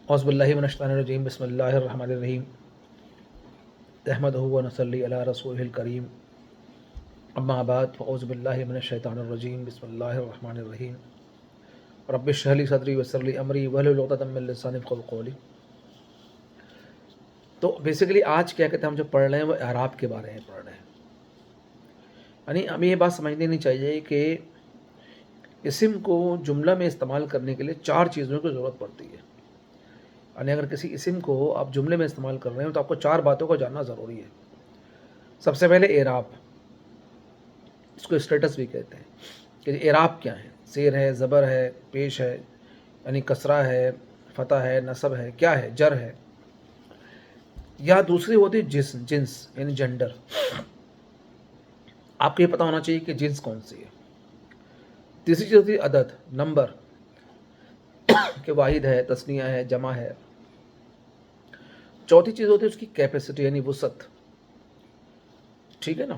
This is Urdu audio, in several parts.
اعوذ باللہ من الشیطان الرجیم بسم اللہ الرحمن الرحیم نحمدہ و نصلی علی رسولہ الکریم اما بعد فاعوذ باللہ من الشیطان الرجیم بسم اللہ الرحمن الرحیم رب اشرح لی صدری ویسر لی امری واحلل عقدۃ من لسانی یفقهوا قولی۔ تو بیسیکلی آج کیا کہتے ہیں ہم جو پڑھ رہے ہیں وہ اعراب کے بارے میں پڑھ رہے ہیں، یعنی ہمیں یہ بات سمجھنی نہیں چاہیے کہ اسم کو جملہ میں استعمال کرنے کے لیے 4 چیزوں کی ضرورت پڑتی ہے۔ یعنی اگر کسی اسم کو آپ جملے میں استعمال کر رہے ہیں تو آپ کو 4 باتوں کو جاننا ضروری ہے۔ سب سے پہلے اعراب، اس کو اسٹیٹس بھی کہتے ہیں کہ اعراب کیا ہے، زیر ہے، زبر ہے، پیش ہے، یعنی کسرہ ہے، فتح ہے، نصب ہے، کیا ہے، جر ہے، یا دوسری ہوتی جنس یعنی جنڈر۔ آپ کو یہ پتہ ہونا چاہیے کہ جنس کون سی ہے۔ تیسری چیز ہوتی ہے عدد، نمبر، کہ واحد ہے، تثنیہ ہے، جمع ہے۔ چوتھی چیز ہوتی ہے اس کی کیپیسٹی یعنی وسعت، ٹھیک ہے نا۔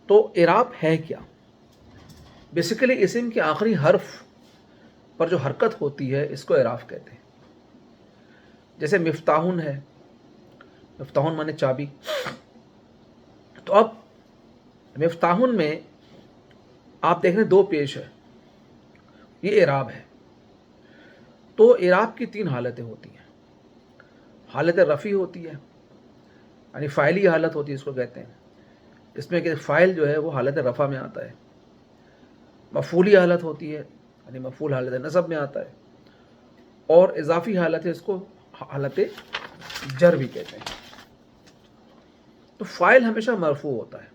تو اعراب ہے کیا؟ بیسیکلی اسم کے آخری حرف پر جو حرکت ہوتی ہے اس کو اعراب کہتے ہیں۔ جیسے مفتاحن ہے، مفتاحن مانے چابی۔ تو اب مفتاحن میں آپ دیکھ رہے ہیں 2 پیش ہے، یہ اعراب ہے۔ تو اعراب کی 3 حالتیں ہوتی ہیں۔ حالت رفع ہوتی ہے، یعنی فاعلی حالت ہوتی ہے، اس کو کہتے ہیں۔ اس میں کہ فاعل جو ہے وہ حالت رفع میں آتا ہے۔ مفعولی حالت ہوتی ہے، یعنی مفعول حالت نصب میں آتا ہے۔ اور اضافی حالت ہے، اس کو حالت جر بھی کہتے ہیں۔ تو فاعل ہمیشہ مرفوع ہوتا ہے،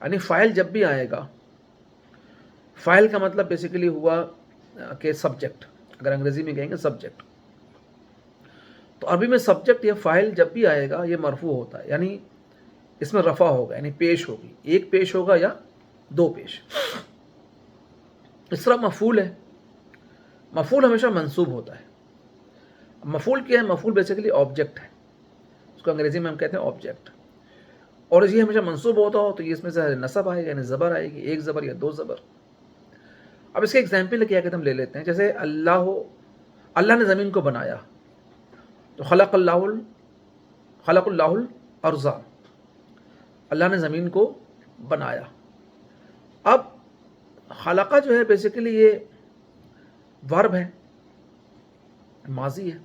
یعنی فاعل جب بھی آئے گا، فاعل کا مطلب بیسیکلی ہوا کہ سبجیکٹ، اگر انگریزی میں کہیں گے سبجیکٹ، تو عربی میں سبجیکٹ یا فاعل جب بھی آئے گا یہ مرفوع ہوتا ہے، یعنی اس میں رفع ہوگا، یعنی پیش ہوگی، ایک پیش ہوگا یا 2 پیش۔ اس طرح مفعول ہے، مفعول ہمیشہ منصوب ہوتا ہے۔ مفعول کیا ہے؟ مفعول بیسیکلی آبجیکٹ ہے، اس کو انگریزی میں ہم کہتے ہیں آبجیکٹ، اور یہ ہمیشہ منصوب ہوتا ہو تو یہ اس میں سے نصب آئے گا، یعنی زبر آئے گی، 1 زبر یا 2 زبر۔ اب اس کے ایگزامپل کیا کہتے ہیں ہم لے لیتے ہیں، جیسے اللہ نے زمین کو بنایا، تو خلق اللہ الارض، اللہ نے زمین کو بنایا۔ اب خلقہ جو ہے بیسیکلی یہ ورب ہے، ماضی ہے،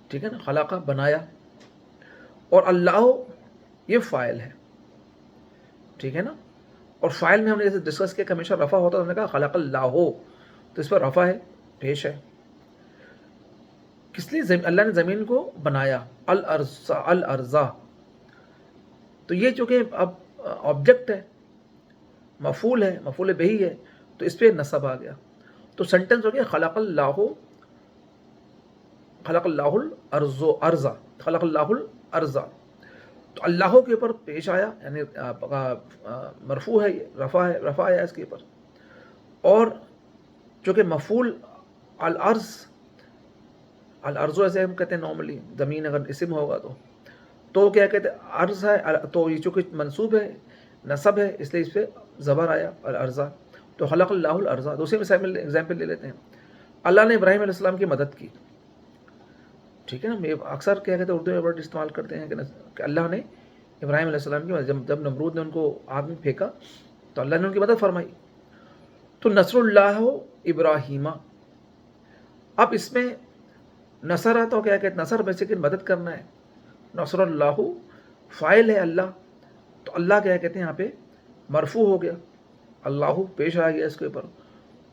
ٹھیک ہے نا، خلقہ بنایا، اور اللہ یہ فاعل ہے، ٹھیک ہے نا۔ اور فاعل میں ہم نے جیسے ڈسکس کیا کہ ہمیشہ رفع ہوتا ہے، ہم نے کہا خلق اللہ، تو اس پر رفع ہے، پیش ہے۔ کس لیے؟ اللہ نے زمین کو بنایا، الارض، تو یہ چونکہ اب آبجیکٹ ہے، مفعول ہے، مفعول بہی ہے، تو اس پہ نصب آ گیا، تو سنٹنس ہو گیا خلق اللہ الارض، خلق اللہ الارض۔ تو اللہ کے اوپر پیش آیا، یعنی مرفوع ہے، رفع آیا اس کے اوپر، اور چونکہ مفعول الارض ایسے ہم کہتے ہیں نارملی، زمین اگر اسم ہوگا تو کیا کہتے ہیں عرض ہے، تو یہ چونکہ منصوب ہے، نصب ہے، اس لیے اس پہ زبر آیا الارض، تو خلق اللہ الارض۔ دوسری مثال ایگزامپل لے لیتے ہیں، اللہ نے ابراہیم علیہ السلام کی مدد کی، ٹھیک ہے نا۔ میں اکثر کیا کہتے ہیں اردو میں ورڈ استعمال کرتے ہیں کہ اللہ نے ابراہیم علیہ السلام کی مدد، جب نمرود نے ان کو آگ میں پھینکا تو اللہ نے ان کی مدد فرمائی۔ تو نصر اللہ ابراہیم، اب اس میں نصر تو کیا کہتے ہیں، نصر بیسیکلی مدد کرنا ہے، نصر اللہ فاعل ہے اللہ، تو اللہ کیا کہتے ہیں یہاں پہ مرفوع ہو گیا، اللہ پیش آ گیا اس کے اوپر،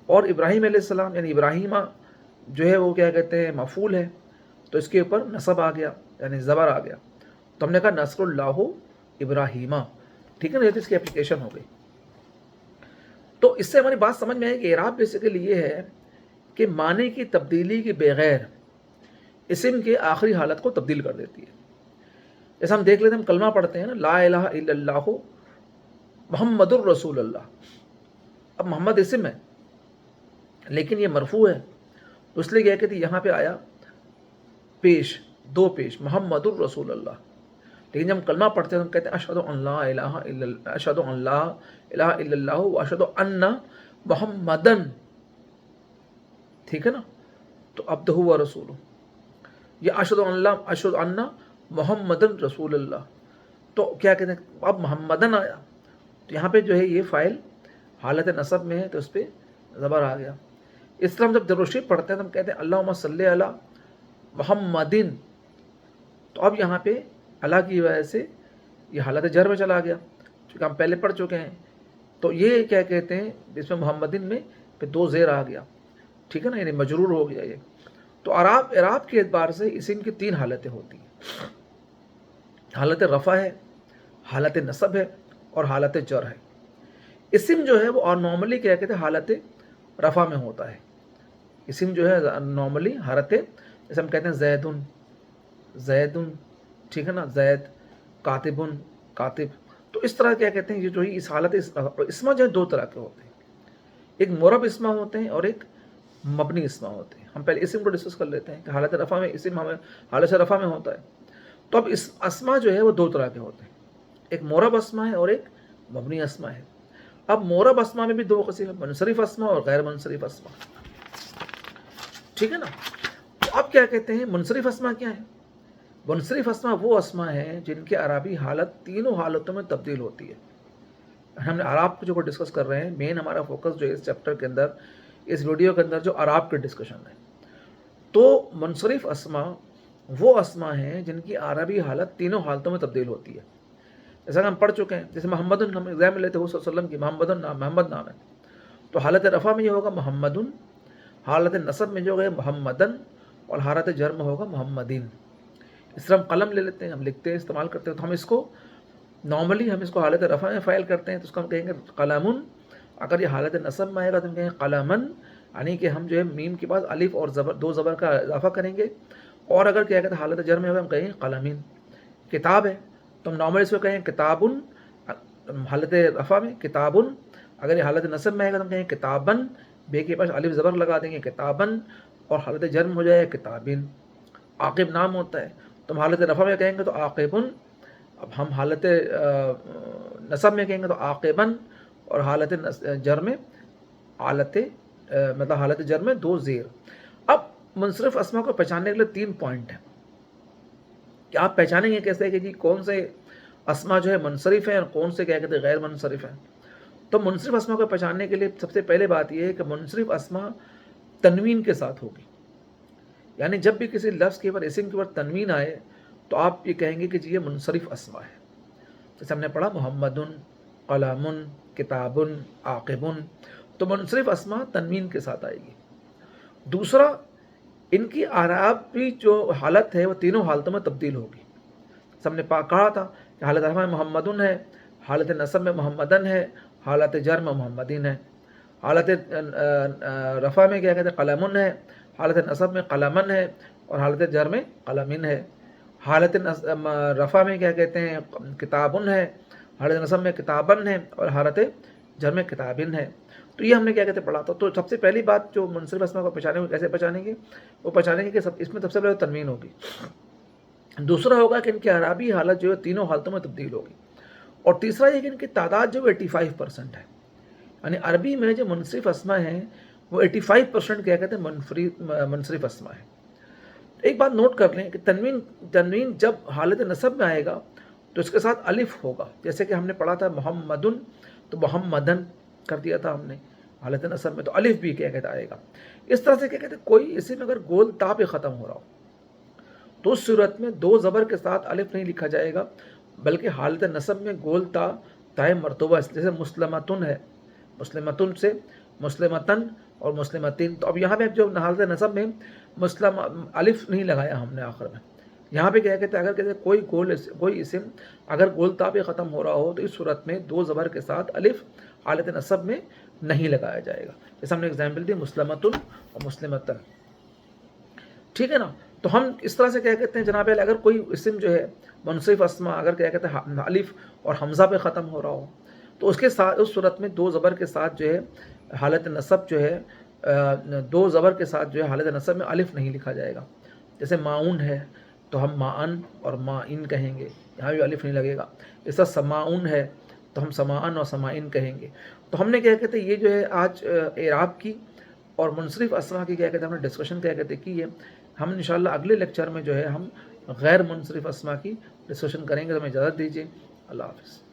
اور ابراہیم علیہ السلام یعنی ابراہیمہ جو ہے وہ کیا کہتے ہیں مفعول ہے، تو اس کے اوپر نصب آ گیا، یعنی زبر آ گیا، تو ہم نے کہا نصر اللہ ابراہیمہ، ٹھیک ہے نا، یہ تو اس کی اپلیکیشن ہو گئی۔ تو اس سے ہماری بات سمجھ میں آئی کہ اعراب بیسیکلی یہ ہے کہ معنی کی تبدیلی کے بغیر اسم کے آخری حالت کو تبدیل کر دیتی ہے۔ جیسے ہم دیکھ لیتے ہیں، ہم کلمہ پڑھتے ہیں نا، لا الہ الا اللہ محمد الرسول اللہ۔ اب محمد اسم ہے لیکن یہ مرفوع ہے، تو اس لیے کیا کہتے ہیں یہاں پہ آیا پیش، 2 پیش، محمد الرسول اللہ۔ لیکن جب ہم کلمہ پڑھتے ہیں تو ہم کہتے ہیں اشہد ان لا الہ الا اللہ، اشہد ان لا الہ الا اللہ واشہد ان محمدن، ٹھیک ہے نا۔ تو عبدہ و رسول، یا اشہد ان محمدن رسول اللہ، تو کیا کہتے ہیں اب محمدن آیا، تو یہاں پہ جو ہے یہ فائل حالت نصب میں ہے تو اس پہ زبر آ گیا. اس طرح ہم جب درود شریف پڑھتے ہیں تو ہم کہتے ہیں اللہم صلی علی محمدن، تو اب یہاں پہ اللہ کی وجہ سے یہ حالت جر میں چلا گیا چونکہ ہم پہلے پڑھ چکے ہیں. تو یہ کیا کہتے ہیں اس میں محمدن میں پہ دو زیر آ گیا، ٹھیک ہے نا، یعنی مجرور ہو گیا یہ. تو اعراب کے اعتبار سے اسم کی تین حالتیں ہوتی ہیں، حالت رفع ہے، حالت نصب ہے اور حالت جر ہے. اسم جو ہے وہ نارملی کیا کہتے ہیں حالت رفع میں ہوتا ہے. اسم جو ہے نارملی حالت، جیسے ہم کہتے ہیں زیدن زیدن، ٹھیک ہے نا، زید، کاتبن کاتب. تو اس طرح کیا کہتے ہیں یہ جو ہے اس حالت اسما جو ہے دو طرح کے ہوتے ہیں، ایک مرب اسما ہوتے ہیں اور ایک مبنی اسما ہوتے ہیں. ہم پہلے اسم کو ڈسکس کر لیتے ہیں کہ حالت رفع میں اسم ہمیں حالت رفع میں ہوتا ہے. تو اب اس اسما جو ہے وہ دو طرح کے ہوتے ہیں، ایک مرب اسما ہے اور ایک مبنی اسما ہے. اب مرب اسما میں بھی دو قسم ہیں، منصرف اسما اور غیر منصرف اسما، ٹھیک ہے نا. تو اب کیا کہتے ہیں منصرف اسما کیا ہے؟ منصرف اسما وہ اسما ہیں جن کی عربی حالت تینوں حالتوں میں تبدیل ہوتی ہے. ہم نے عراب کو جو ڈسکس کر رہے ہیں، مین ہمارا فوکس جو ہے اس چیپٹر کے اندر، اس ویڈیو کے اندر جو عراب کے ڈسکشن ہے. تو منصرف اسما وہ اسما ہیں جن کی عربی حالت تینوں حالتوں میں تبدیل ہوتی ہے. جیسا کہ ہم پڑھ چکے ہیں، جیسے محمد ہم ایگزامپل لیتے ہیں صلی اللہ علیہ وسلم کی، محمد نام ہے، تو حالت رفع میں یہ ہوگا محمد، حالت نصب میں جو ہوگا محمدن، اور حالت جر میں ہوگا محمدین. اس طرح ہم قلم لے لیتے ہیں، ہم لکھتے ہیں، استعمال کرتے ہیں، تو ہم اس کو نارملی ہم اس کو حالت رفع میں فائل کرتے ہیں، تو اس کو ہم کہیں گے قلمن. اگر یہ حالت نصب میں آئے گا تو ہم کہیں گے قلمن، یعنی کہ ہم جو ہے میم کے بعد الف اور زبر دو زبر کا اضافہ کریں گے. اور اگر کیا کہتے ہیں حالت جر میں ہوگا ہم کہیں گے قلمین. کتاب ہے تو ہم نارملی اس کو کہیں کتابن، حالت رفع میں کتابن. اگر یہ حالت نصب میں آئے گا تو ہم کہیں گے کتابن، بے کے پاس الف زبر لگا دیں گے کتابن، اور حالت جر میں ہو جائے گا کتابین. عاقب نام ہوتا ہے تو ہم حالت رفع میں کہیں گے تو عاقبن، اب ہم حالت نصب میں کہیں گے تو عاقبن، اور حالت جر میں حالت جر میں دو زیر. اب منصرف اسما کو پہچاننے کے لیے 3 پوائنٹ ہیں کہ آپ پہچانیں گے کیسے کہ جی کون سے اسما جو ہے منصرف ہیں اور کون سے کیا کہتے ہیں غیر منصرف ہیں. تو منصرف اسما کو پہچاننے کے لیے سب سے پہلے بات یہ ہے کہ منصرف اسما تنوین کے ساتھ ہوگی، یعنی جب بھی کسی لفظ کے اوپر اسم کے اوپر تنوین آئے تو آپ یہ کہیں گے کہ جی یہ منصرف اسما ہے. جیسے ہم نے پڑھا محمدن، قلمن، کتابن، عاقبن، تو منصرف اسما تنوین کے ساتھ آئے گی. دوسرا، ان کی اعرابی جو حالت ہے وہ تینوں حالتوں میں تبدیل ہوگی. ہم نے کہا تھا کہ حالت رفع میں محمدن ہے، حالت نصب میں محمدن ہے، حالت جر میں محمدین ہے. حالت رفع میں کیا کہتے ہیں قلمن ہے، حالت نصب میں قلمن ہے، اور حالت جر میں قلمین ہے. حالت رفع میں کیا کہتے ہیں کتابن ہے، حالت نصب میں کتابن ہے، اور حالت جر میں کتابن ہے. تو یہ ہم نے کیا کہتے ہیں پڑھا تھا. تو سب سے پہلی بات جو منصرف اسما کو پہچانے کو کیسے پہچانیں گے، وہ پہچانیں گے کہ اس میں سب سے پہلے تنوین ہوگی. دوسرا ہوگا کہ ان کی اعرابی حالت جو ہے تینوں حالتوں میں تبدیل ہوگی. اور تیسرا یہ کہ ان کی تعداد جو 85% ہے، یعنی عربی میں جو منصرف اسما ہیں وہ 85% کیا کہتے ہیں منصرف اسما ہے. ایک بات نوٹ کر لیں کہ تنوین جب حالت نصب میں آئے گا تو اس کے ساتھ الف ہوگا. جیسے کہ ہم نے پڑھا تھا محمدن تو محمدن کر دیا تھا ہم نے حالت نصب میں، تو الف بھی کیا کہتا آئے گا. اس طرح سے کیا کہتے ہیں کوئی اسم اگر گول تا پہ ختم ہو رہا ہو تو اس صورت میں دو زبر کے ساتھ الف نہیں لکھا جائے گا، بلکہ حالت نصب میں گول تا تائے مرتبہ، جیسے مسلمتن ہے، مسلمتن سے مسلمتن اور مسلمتین. تو اب یہاں پہ جو حالت نصب میں الف نہیں لگایا ہم نے آخر میں. یہاں پہ کیا کہتے ہیں اگر کہتے ہیں کوئی اسم اگر گول تا پہ ختم ہو رہا ہو تو اس صورت میں دو زبر کے ساتھ الف حالت نصب میں نہیں لگایا جائے گا. جیسے ہم نے اگزامپل دی مسلمتن اور مسلمتن، ٹھیک ہے نا. تو ہم اس طرح سے کیا کہتے ہیں جناب اگر کوئی اسم جو ہے منصرف اسما اگر کیا کہتے ہیں الف اور حمزہ پہ ختم ہو رہا ہو تو اس کے ساتھ اس صورت میں دو زبر کے ساتھ جو ہے حالت نصب جو ہے دو زبر کے ساتھ جو ہے حالت نصب میں الف نہیں لکھا جائے گا. جیسے معاون ہے تو ہم معن اور معین کہیں گے، یہاں بھی الف نہیں لگے گا. اس طرح سماعون ہے تو ہم سماعن اور سماعین کہیں گے. تو ہم نے کیا کہتے ہیں یہ جو ہے آج اعراب کی اور منصرف اسما کی کیا کہتے ہیں ہم نے ڈسکشن کیا کہتے کی ہے. ہم انشاءاللہ اگلے لیکچر میں جو ہے ہم غیر منصرف اسما کی ڈسکشن کریں گے. تو ہمیں اجازت دیجیے. اللہ حافظ.